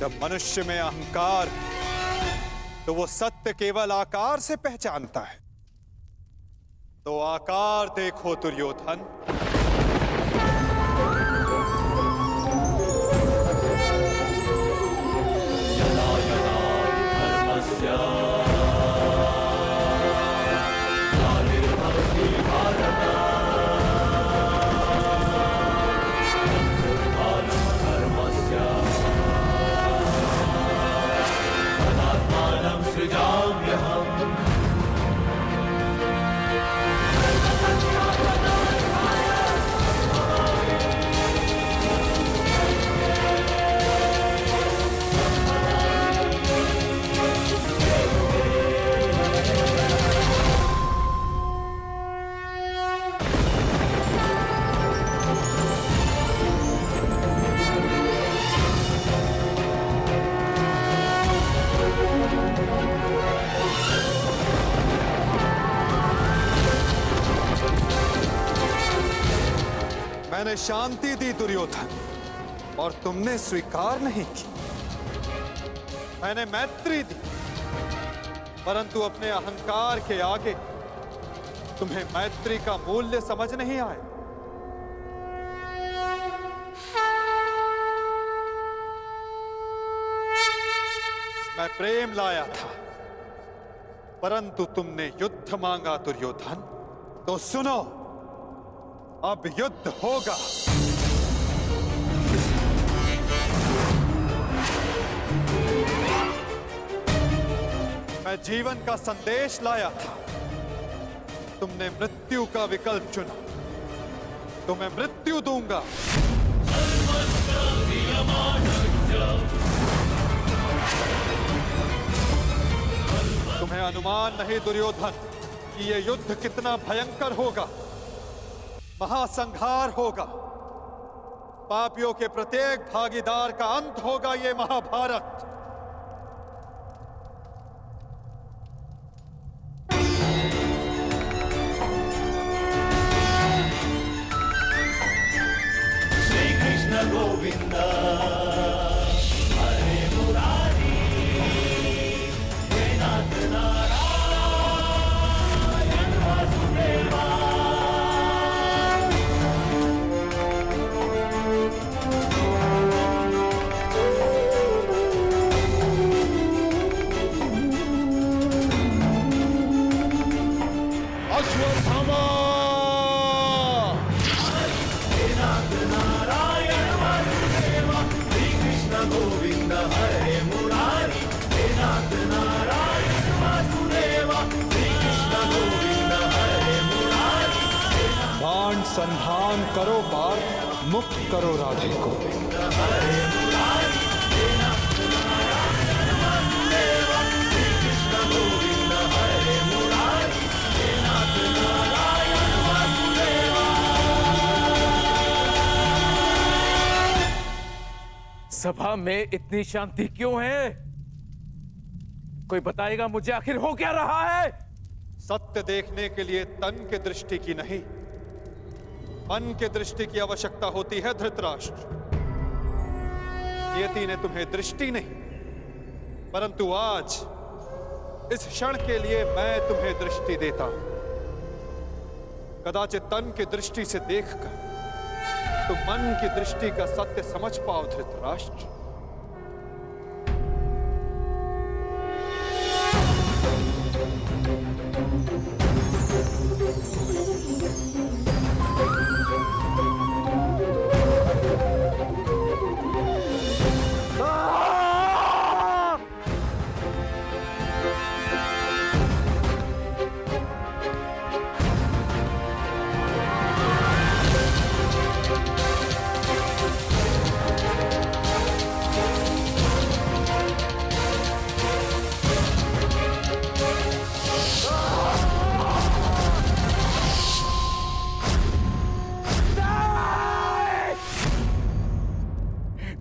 जब मनुष्य में अहंकार तो वो सत्य केवल आकार से पहचानता है। तो आकार देखो दुर्योधन, मैंने शांति दी दुर्योधन और तुमने स्वीकार नहीं की। मैंने मैत्री दी परंतु अपने अहंकार के आगे तुम्हें मैत्री का मूल्य समझ नहीं आया। मैं प्रेम लाया था परंतु तुमने युद्ध मांगा दुर्योधन। तो सुनो, अब युद्ध होगा। मैं जीवन का संदेश लाया था, तुमने मृत्यु का विकल्प चुना। तो मैं मृत्यु दूंगा। तुम्हें अनुमान नहीं दुर्योधन कि यह युद्ध कितना भयंकर होगा। महासंहार होगा, पापियों के प्रत्येक भागीदार का अंत होगा ये महाभारत। श्री कृष्ण गोविंद हरे मुरारी, हे नाथ नारायण वासुदेवा। संधान करो पार्थ, मुक्त करो राधे को। सभा में इतनी शांति क्यों है? कोई बताएगा मुझे आखिर हो क्या रहा है? सत्य देखने के लिए तन के दृष्टि की नहीं, मन के दृष्टि की आवश्यकता होती है धृतराष्ट्र। नियति ने तुम्हें दृष्टि नहीं परंतु आज इस क्षण के लिए मैं तुम्हें दृष्टि देता हूं। कदाचित तन की दृष्टि से देखकर तुम मन की दृष्टि का सत्य समझ पाओ धृतराष्ट्र।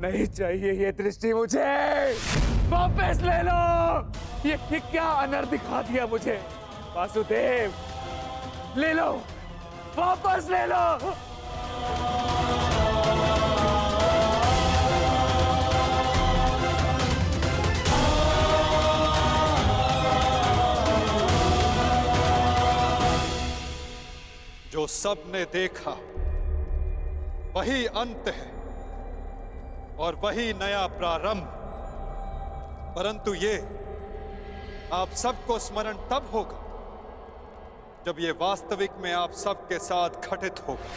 नहीं चाहिए ये दृष्टि मुझे, वापस ले लो। ये क्या अनर्थ दिखा दिया मुझे। वासुदेव ले लो, वापस ले लो। सबने देखा वही अंत है और वही नया प्रारंभ। परंतु ये आप सबको स्मरण तब होगा जब ये वास्तविक में आप सबके साथ घटित होगा।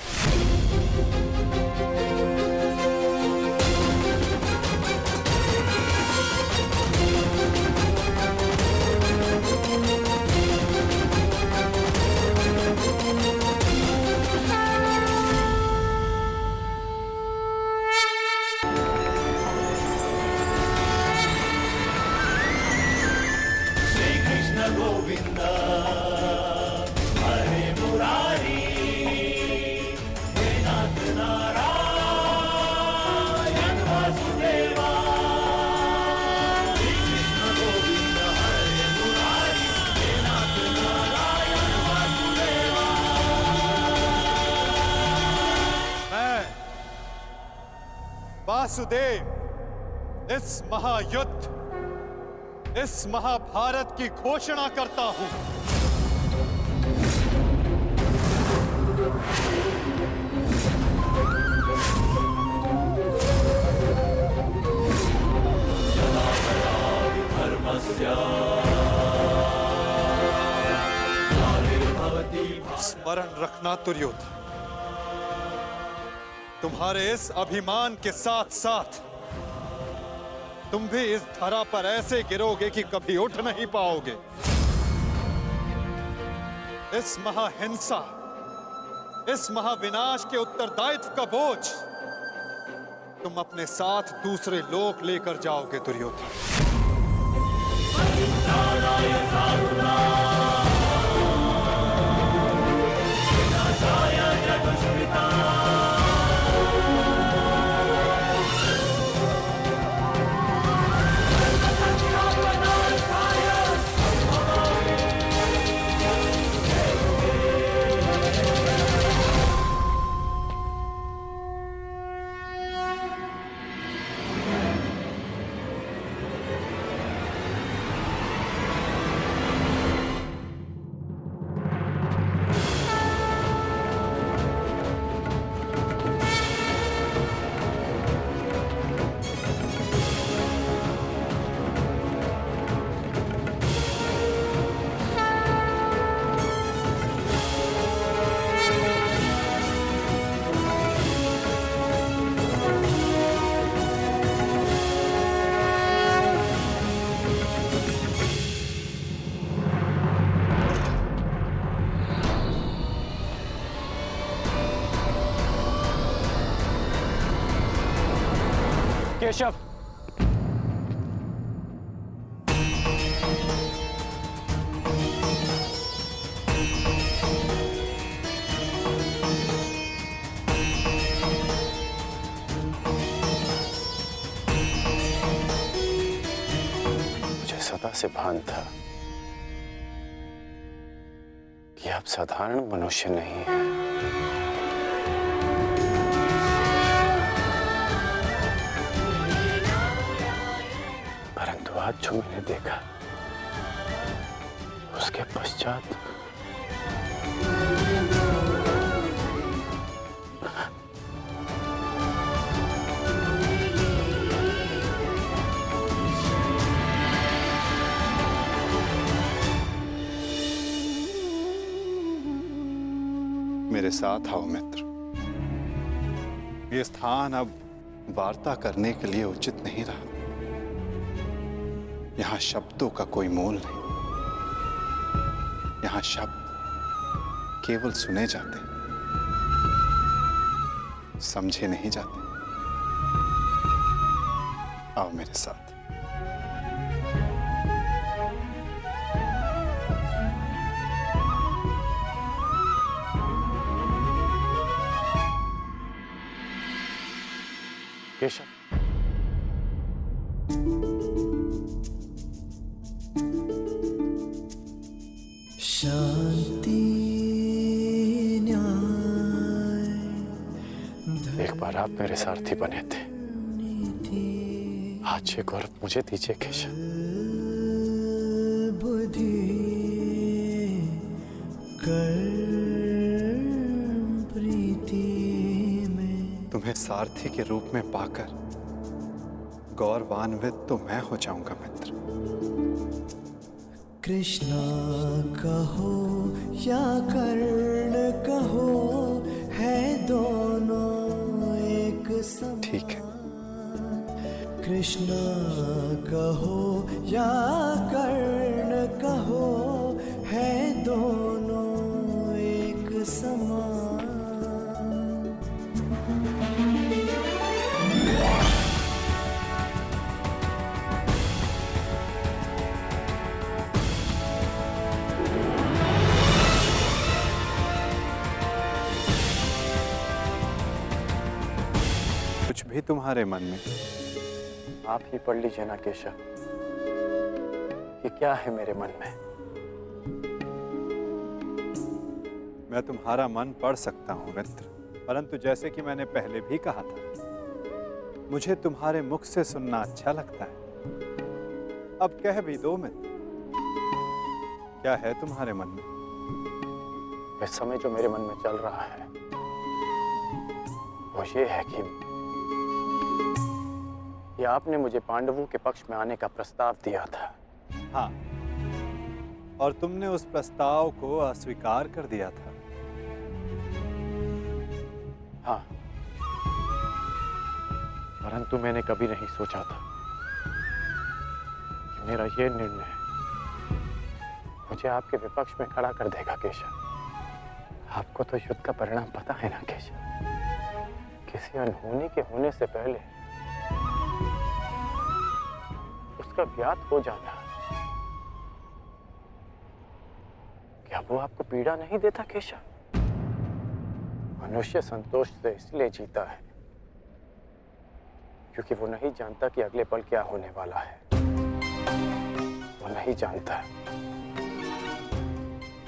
श्री कृष्ण गोविंद हरे मुरारी हे नाथ नारायण वासुदेवा। श्री कृष्ण गोविंद हरे मुरारी हे नाथ नारायण वासुदेवा। मैं वासुदेव इस महायुद्ध, इस महाभारत की घोषणा करता हूं। स्मरण रखना दुर्योधन, तुम्हारे इस अभिमान के साथ साथ तुम भी इस धरा पर ऐसे गिरोगे कि कभी उठ नहीं पाओगे। इस महाहिंसा, इस महाविनाश के उत्तरदायित्व का बोझ तुम अपने साथ दूसरे लोक लेकर जाओगे दुर्योधन। केशव, मुझे सदा से भान था कि आप साधारण मनुष्य नहीं हैं। परंतु आज जो मैंने देखा उसके पश्चात मेरे साथ आओ मित्र। ये स्थान अब वार्ता करने के लिए उचित नहीं रहा। यहां शब्दों का कोई मोल नहीं। यहां शब्द केवल सुने जाते, समझे नहीं जाते। आओ मेरे साथ। केशव, शांति न्याय एक बार आप मेरे सारथी बने थे, आज ये गौरव मुझे दीजिए केशव। बुद्धि कर्म तुम्हें सारथी के रूप में पाकर गौरवान्वित तो मैं हो जाऊंगा मित्र। कृष्णा कहो या कर्ण कहो, है दोनों एक समान। ठीक है। कृष्णा कहो या कर्ण कहो, है दोनों एक समान। कुछ भी तुम्हारे मन में आप ही पढ़ लीजिए ना केशव कि क्या है मेरे मन में। मैं तुम्हारा मन पढ़ सकता हूं मित्र, परंतु जैसे कि मैंने पहले भी कहा था, मुझे तुम्हारे मुख से सुनना अच्छा लगता है। अब कह भी दो मित्र, क्या है तुम्हारे मन में? इस समय जो मेरे मन में चल रहा है वो ये है कि आपने मुझे पांडवों के पक्ष में आने का प्रस्ताव दिया था। हाँ, और तुमने उस प्रस्ताव को अस्वीकार कर दिया था। हाँ, परंतु मैंने कभी नहीं सोचा था कि मेरा ये निर्णय मुझे आपके विपक्ष में खड़ा कर देगा केशव। आपको तो युद्ध का परिणाम पता है ना केशव। किसी अनहोनी के होने से पहले उसका ज्ञात हो जाना, क्या वो आपको पीड़ा नहीं देता केशव? मनुष्य संतोष से इसलिए जीता है क्योंकि वो नहीं जानता कि अगले पल क्या होने वाला है। वो नहीं जानता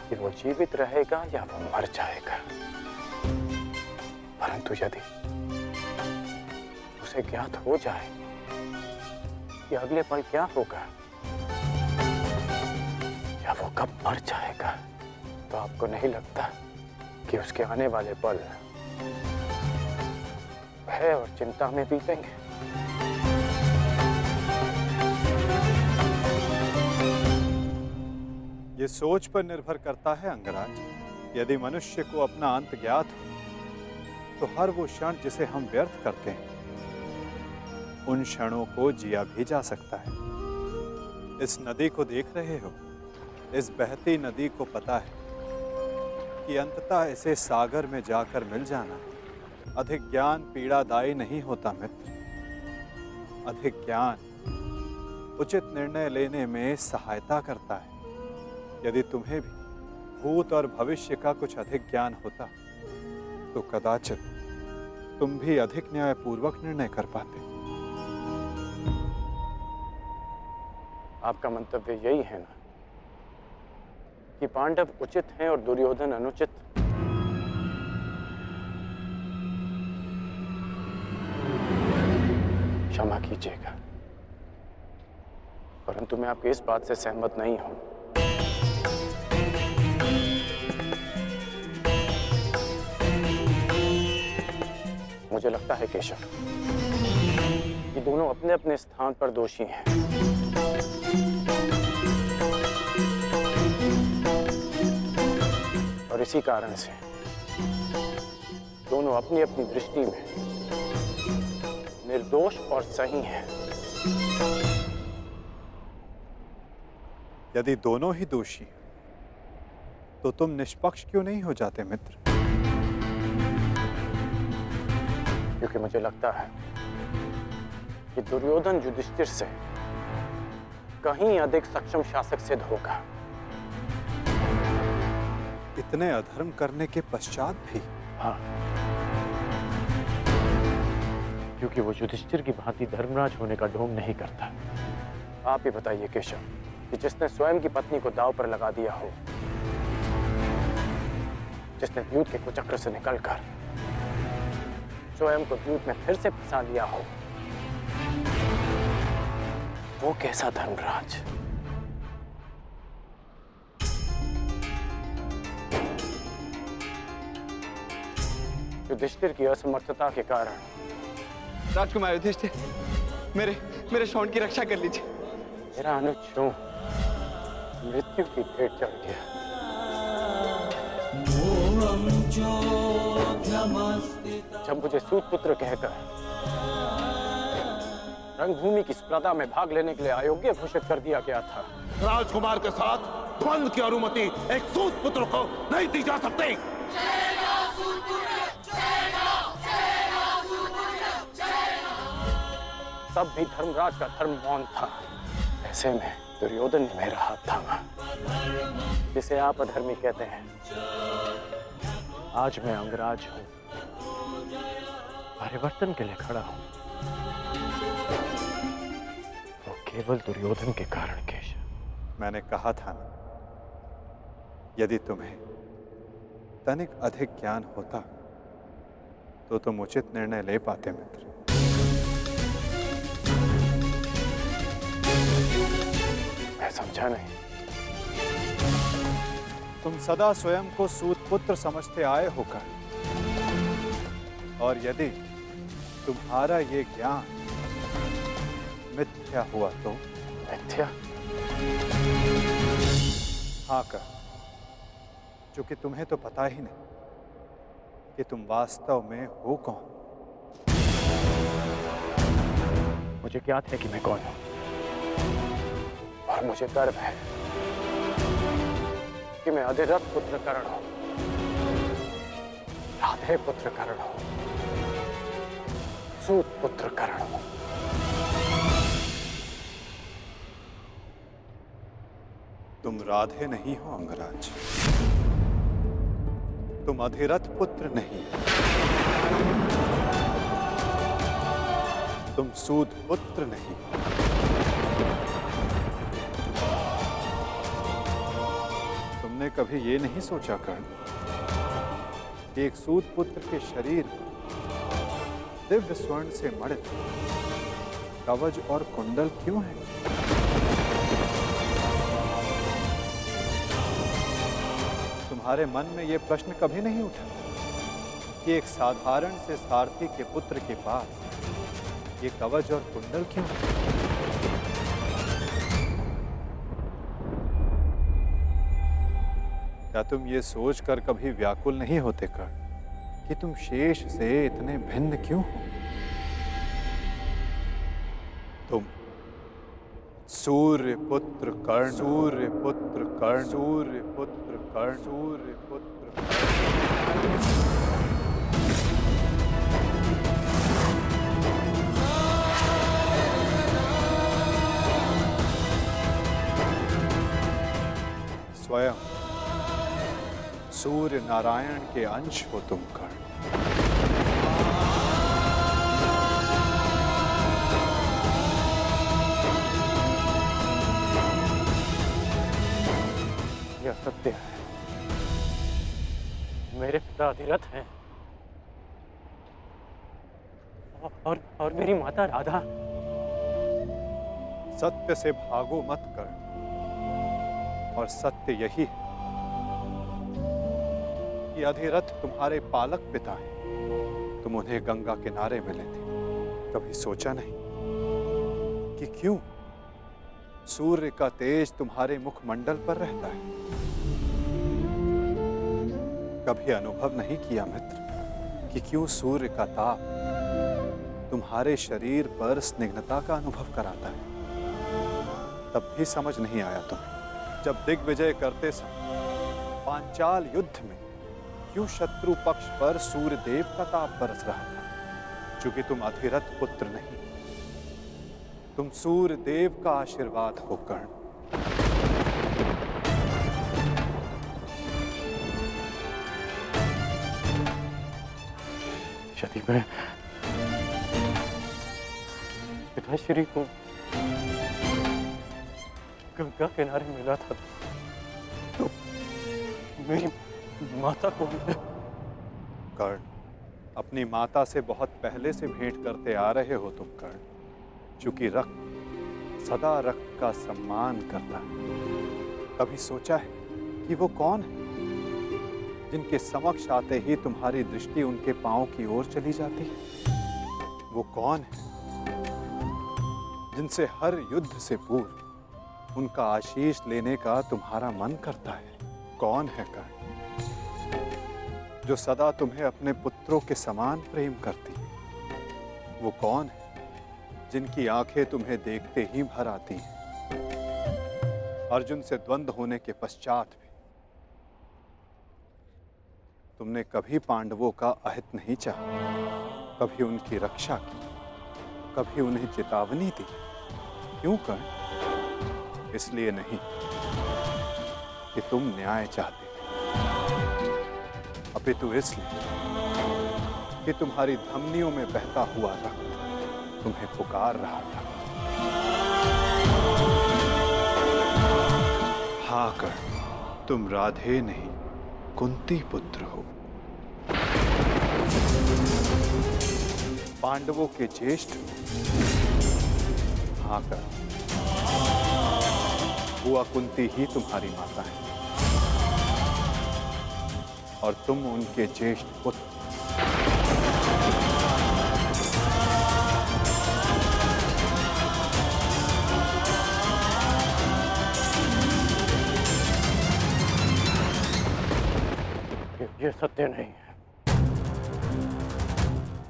कि वो जीवित रहेगा या वो मर जाएगा। परंतु यदि उसे ज्ञात हो जाए कि अगले पल क्या होगा या वो कब मर जाएगा, तो आपको नहीं लगता कि उसके आने वाले पल भय और चिंता में बीतेंगे? ये सोच पर निर्भर करता है अंगराज। यदि मनुष्य को अपना अंत ज्ञात हो तो हर वो क्षण जिसे हम व्यर्थ करते हैं, उन क्षणों को जिया भी जा सकता है। इस नदी को देख रहे हो? इस बहती नदी को पता है कि अंततः इसे सागर में जाकर मिल जाना। अधिक ज्ञान पीड़ादायी नहीं होता मित्र। अधिक ज्ञान उचित निर्णय लेने में सहायता करता है। यदि तुम्हें भी भूत और भविष्य का कुछ अधिक ज्ञान होता तो कदाचित तुम भी अधिक न्यायपूर्वक निर्णय कर पाते। आपका मंतव्य यही है ना कि पांडव उचित हैं और दुर्योधन अनुचित? क्षमा कीजिएगा, परंतु मैं आपकी इस बात से सहमत नहीं हूं। मुझे लगता है केशव कि दोनों अपने अपने स्थान पर दोषी हैं। और इसी कारण से दोनों अपनी अपनी दृष्टि में निर्दोष और सही हैं। यदि दोनों ही दोषी हैं, तो तुम निष्पक्ष क्यों नहीं हो जाते मित्र? क्योंकि मुझे लगता है कि दुर्योधन युधिष्ठिर से कहीं अधिक सक्षम शासक सिद्ध होगा। इतने अधर्म करने के पश्चात भी? हाँ, क्योंकि वो युधिष्ठिर की भांति धर्मराज होने का ढोंग नहीं करता। आप ही बताइए केशव कि जिसने स्वयं की पत्नी को दांव पर लगा दिया हो, जिसने द्यूत के कुचक्र से निकलकर स्वयं को द्यूत में फिर से फंसा लिया हो, वो कैसा धर्मराज? युधिष्ठिर की असमर्थता के कारण। राजकुमार युधिष्ठिर, मेरे शौंड की रक्षा कर लीजिए। मेरा अनुज मृत्यु की भेंट चढ़ गया। जब मुझे सूतपुत्र कहकर रंगभूमि की स्पर्धा में भाग लेने के लिए अयोग्य घोषित कर दिया गया था, राजकुमार के साथ द्वंद्व की अनुमति एक सूतपुत्र को नहीं दी जा सकती। तब भी धर्मराज का धर्म मौन था। ऐसे में दुर्योधन ने मेरा हाथ थामा, जिसे आप अधर्मी कहते हैं। आज मैं अंगराज हूं, परिवर्तन के लिए खड़ा हूं, वो केवल दुर्योधन के कारण। केशव, मैंने कहा था ना, यदि तुम्हें तनिक अधिक ज्ञान होता तो तुम उचित निर्णय ले पाते मित्र। मैं समझा नहीं। तुम सदा स्वयं को सूतपुत्र समझते आए होकर, और यदि तुम्हारा ये ज्ञान मिथ्या हुआ तो? मिथ्या? हाँ कर, क्योंकि तुम्हें तो पता ही नहीं कि तुम वास्तव में हो कौन। मुझे ज्ञात है कि मैं कौन हूं, और मुझे गर्व है कि मैं अधिरथ पुत्र कर्ण हूं, राधे पुत्र कर्ण हूं, सूत पुत्र कर्ण हूं। तुम राधे नहीं हो अंगराज, तुम अधिरथ पुत्र नहीं, तुम सूत पुत्र नहीं। तुमने कभी ये नहीं सोचा कर्ण कि एक सूत पुत्र के शरीर पर दिव्य स्वर्ण से मड़ित कवच और कुंडल क्यों है? तुम्हारे मन में यह प्रश्न कभी नहीं उठा कि एक साधारण से सारथी के पुत्र के पास ये कवच और कुंडल क्यों है? क्या तुम ये सोचकर कभी व्याकुल नहीं होते कर्ण कि तुम शेष से इतने भिन्न क्यों हो? तुम सूर्य पुत्र कर्ण, सूर्य पुत्र कर्ण, सूर्य पुत्र कर्ण, सूर्य पुत्र कर्ण। स्वयं सूर्य नारायण के अंश हो तुम कर्ण। यह सत्य है, मेरे पिता अधिरथ हैं, और मेरी माता राधा। सत्य से भागो मत कर्ण, और सत्य यही है कि अधिरथ तुम्हारे पालक पिता हैं। तुम उन्हें गंगा किनारे मिले थे, कभी सोचा नहीं कि क्यों सूर्य का तेज तुम्हारे मुखमंडल पर रहता है? कभी अनुभव नहीं किया मित्र कि क्यों सूर्य का ताप तुम्हारे शरीर पर स्निग्धता का अनुभव कराता है? तब भी समझ नहीं आया तुम्हें जब दिग्विजय करते समय पांचाल युद्ध में क्यों शत्रु पक्ष पर सूर्य देव का ताप बरस रहा था? क्योंकि तुम अधिरथ पुत्र नहीं, तुम सूर्य देव का आशीर्वाद हो कर्ण। यदि मैं पिताश्री को गंगा किनारे मिला था तो मेरी माता को कर्ण, अपनी माता से बहुत पहले से भेंट करते आ रहे हो तुम कर्ण, क्योंकि रक्त सदा रक्त का सम्मान करता है। कभी सोचा है कि वो कौन है? जिनके समक्ष आते ही तुम्हारी दृष्टि उनके पांव की ओर चली जाती है? वो कौन है जिनसे हर युद्ध से पूर्व उनका आशीष लेने का तुम्हारा मन करता है? कौन है कर्ण जो सदा तुम्हें अपने पुत्रों के समान प्रेम करती है? वो कौन है जिनकी आंखें तुम्हें देखते ही भर आती हैं? अर्जुन से द्वंद्व होने के पश्चात भी तुमने कभी पांडवों का अहित नहीं चाहा, कभी उनकी रक्षा की, कभी उन्हें चेतावनी दी। क्यों कर्ण? इसलिए नहीं कि तुम न्याय चाहते, अपितु इसलिए कि तुम्हारी धमनियों में बहता हुआ रक्त तुम्हें पुकार रहा था। हाँ कर्ण, तुम राधे नहीं कुंती पुत्र हो, पांडवों के ज्येष्ठ हो। हाँ कर्ण, बुआ कुंती ही तुम्हारी माता है और तुम उनके ज्येष्ठ पुत्र। ये सत्य नहीं है।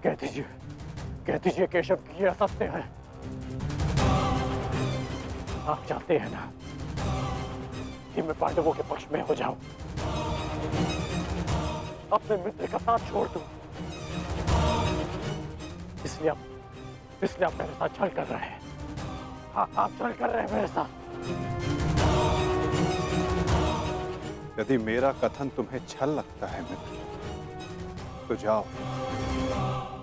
कह दीजिए केशव कि ये असत्य है। आप चाहते हैं ना कि मैं पांडवों के पक्ष में हो जाऊं, अपने मित्र का साथ छोड़ दूं, इसलिए आप मेरे साथ छल कर रहे हैं। हाँ, आप छल कर रहे हैं मेरे साथ। यदि मेरा कथन तुम्हें छल लगता है मित्र, तो जाओ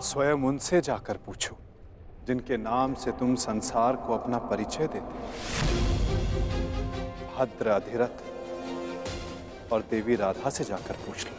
स्वयं उनसे जाकर पूछो जिनके नाम से तुम संसार को अपना परिचय देते हो। भद्र, अधिरथ और देवी राधा से जाकर पूछ लो।